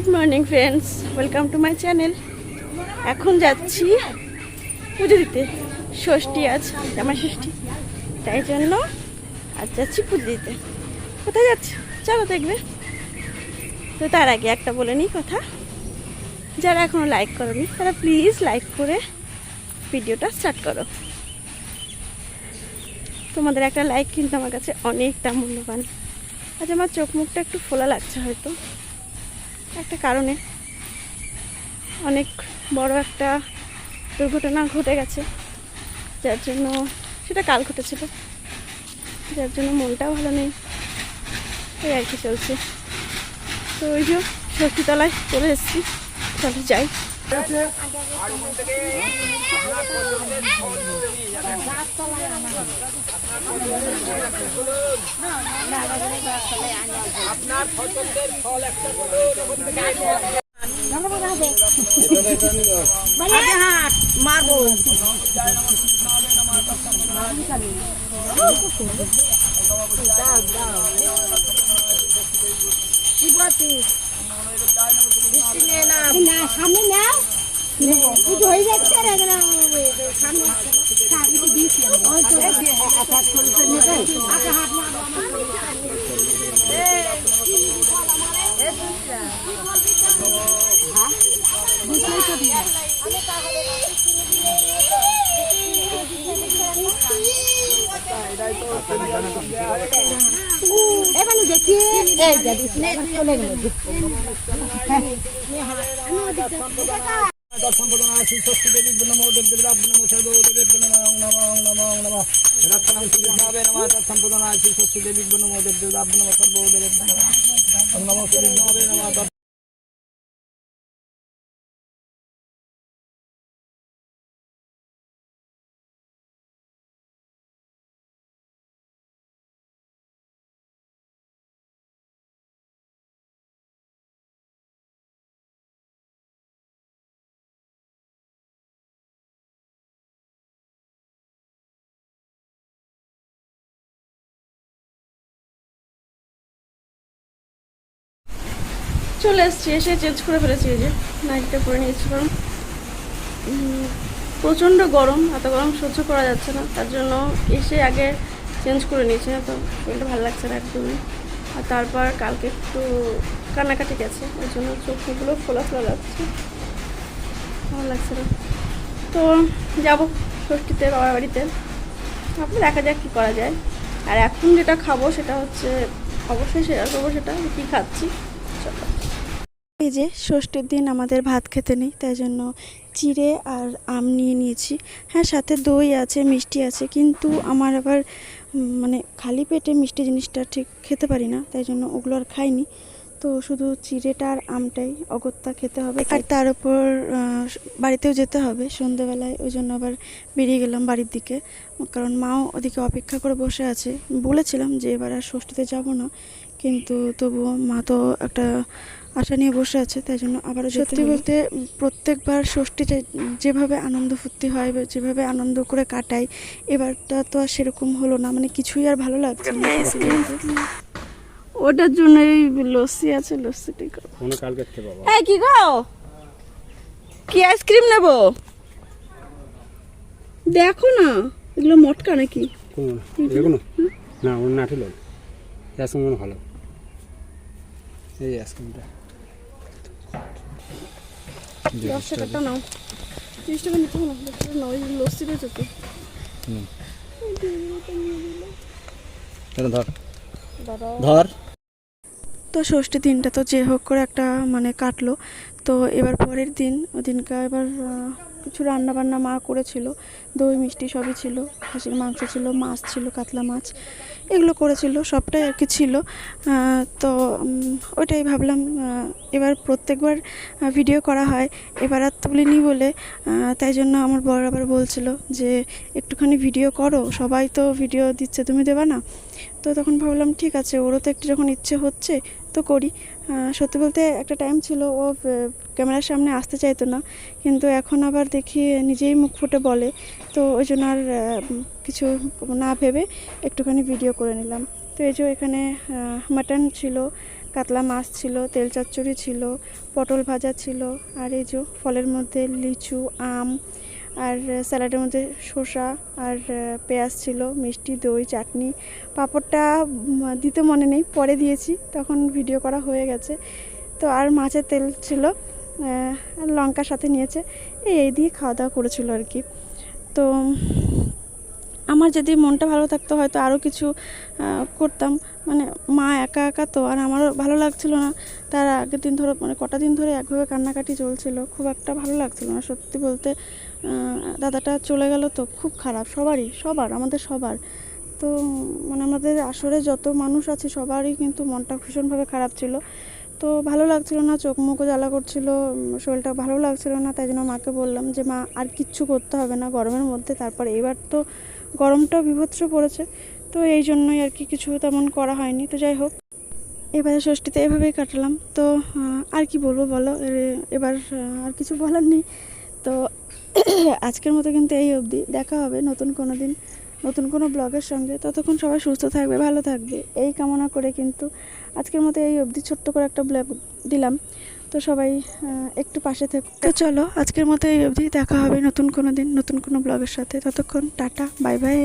Good morning friends, welcome to my channel. এখন যাচ্ছি পুজো দিতে। ষষ্ঠী, আজ জামা ষষ্ঠী, তাই জন্য আজ যাচ্ছি পুজো দিতে। কোথায় যাচ্ছি চলো দেখবে। তো তার আগে একটা বলে নিই কথা, যারা এখনও লাইক করোনি তারা প্লিজ লাইক করে ভিডিওটা স্টার্ট করো। তোমাদের একটা লাইক কিন্তু আমার কাছে অনেকটা মূল্যবান। আজ আমার চোখ মুখটা একটু ফোলা লাগছে, হয়তো একটা কারণে। অনেক বড় একটা দুর্ঘটনা ঘটে গেছে, যার জন্য, সেটা কাল ঘটেছিল, যার জন্য মনটাও ভালো নেই। এই আর কি চলছে। তো ওই যে ষষ্ঠীতলায় চলে এসেছি, চলো যাই। আপনার পছন্দের ফল একটা মারবো। সামনে নাও, পুজো হয়ে যাচ্ছে। এখানে দেখি চলে গেল। চলে এসছি, এসে চেঞ্জ করে ফেলেছি। এই যে নাইটটা পরে নিয়েছি, কারণ প্রচণ্ড গরম, এত গরম সহ্য করা যাচ্ছে না। তার জন্য এসে আগে চেঞ্জ করে নিয়েছি, না তো শরীরটা ভালো লাগছে না একদমই। আর তারপর কালকে একটু কান্নাকাটি গেছে, ওই জন্য চোখগুলো ফোলা ফোলা লাগছে, ভালো লাগছে না। তো যাবো ষষ্ঠীতে বাবার বাড়িতে, তারপর দেখা যাক কী করা যায়। আর এখন যেটা খাবো সেটা হচ্ছে, অবশ্যই শেয়ার করবো সেটা কী খাচ্ছি। চলো। এই যে ষষ্ঠীর দিন আমাদের ভাত খেতে নেই, তাই জন্য চিড়ে আর আম নিয়ে নিয়েছি। হ্যাঁ, সাথে দই আছে, মিষ্টি আছে, কিন্তু আমার আবার মানে খালি পেটে মিষ্টি জিনিসটা ঠিক খেতে পারি না, তাই জন্য ওগুলো আর খাইনি। তো শুধু চিড়েটা আর আমটাই অগত্যা খেতে হবে। আর তার উপর বাড়িতেও যেতে হবে সন্ধেবেলায়, ওই জন্য আবার বেরিয়ে গেলাম বাড়ির দিকে, কারণ মাও ওদিকে অপেক্ষা করে বসে আছে। বলেছিলাম যে এবার আর ষষ্ঠীতে যাব না, কিন্তু তবুও মা তো একটা আশা নিয়ে বসে আছে, তাই জন্য আবারও। সত্যি বলতে প্রত্যেকবার ষষ্ঠীতে যেভাবে আনন্দ ফুর্তি হয়, যেভাবে আনন্দ করে কাটাই, এবারটা তো আর সেরকম হলো না, মানে কিছুই আর ভালো লাগছে না। ওটার জন্য এই লস্যি আছে, লস্যিটাই হ্যাঁ। কি গো, কি আইসক্রিম নেব? দেখো না, এগুলো মটকা নাকি? না, ওর নাটি লোক আইসক্রিম ভালো। এই আইসক্রিমটা 10 টাকাটা নাও, 30 টাকা নিতে হবে না। ওই লস্যি রয়েছে তো, ধর। তো ষষ্ঠী দিনটা তো যে হোক করে একটা মানে কাটলো। তো এবার পরের দিন, ওদিনকা এবার কিছু রান্না বান্না মা করেছিল, দই মিষ্টি সবই ছিল, খাসির মাংস ছিল, মাছ ছিল, কাতলা মাছ, এগুলো করেছিল, সবটাই আর কি ছিল। তো ওইটাই ভাবলাম, এবার প্রত্যেকবার ভিডিও করা হয়, এবার আর তুলিনি বলে, তাই জন্য আমার বর আবার বলছিল যে একটুখানি ভিডিও করো, সবাই তো ভিডিও দিচ্ছে, তুমি দেবা না? তো তখন ভাবলাম ঠিক আছে, ওরও তো একটু যখন ইচ্ছে হচ্ছে তো করি। সত্যি বলতে একটা টাইম ছিল ও ক্যামেরার সামনে আসতে চাইতো না, কিন্তু এখন আবার দেখি নিজেই মুখ ফুটে বলে, তো ওই জন্য আর কিছু না ভেবে একটুখানি ভিডিও করে নিলাম। তো এই যে এখানে মাটন ছিল, কাতলা মাছ ছিল, তেল চচ্চড়ি ছিল, পটল ভাজা ছিল, আর এই যে ফলের মধ্যে লিচু, আম, আর স্যালাডের মধ্যে শসা আর পেঁয়াজ ছিল, মিষ্টি, দই, চাটনি। পাঁপড়টা দিতে মনে নেই, পরে দিয়েছি, তখন ভিডিও করা হয়ে গেছে। তো আর মাছের তেল ছিল, আর লঙ্কার সাথে নিয়েছে। এই দিয়ে খাওয়া দাওয়া করেছিল আর কি। তো আমার যদি মনটা ভালো থাকতো হয়তো আরও কিছু করতাম, মানে মা একা একা তো, আর আমারও ভালো লাগছিল না। তার আগের দিন ধরে মানে কটা দিন ধরে একভাবে কান্নাকাটি চলছিল, খুব একটা ভালো লাগছিল না সত্যি বলতে। দাদাটা চলে গেল তো খুব খারাপ, সবার আমাদের সবার। তো মানে আমাদের আসরে যত মানুষ আছে সবারই কিন্তু মনটা ভীষণভাবে খারাপ ছিল। তো ভালো লাগছিল না, চোখ মুখও জ্বালা করছিল, শরীরটা ভালো লাগছিল না। তাই জন্য মাকে বললাম যে মা আর কিচ্ছু করতে হবে না গরমের মধ্যে। তারপর এবার তো গরমটাও বীভৎস পড়েছে, তো এই জন্যই আর কি কিছু তেমন করা হয়নি। তো যাই হোক, এবারে ষষ্ঠীতে এভাবেই কাটালাম। তো আর কি বলবো বলো, এবার আর কিছু বলার নেই। তো আজকের মতো কিন্তু এই অবধি, দেখা হবে নতুন কোনো দিন নতুন কোনো ব্লগের সঙ্গে। ততক্ষণ সবাই সুস্থ থাকবে, ভালো থাকবে এই কামনা করে কিন্তু আজকের মতো এই অবধি ছোট্ট করে একটা ব্লগ দিলাম। তো সবাই একটু পাশে থেকো। তো চলো আজকের মতো এই অবধি, দেখা হবে নতুন কোনো দিন নতুন কোনো ব্লগের সাথে। ততক্ষণ টাটা, বাই বাই।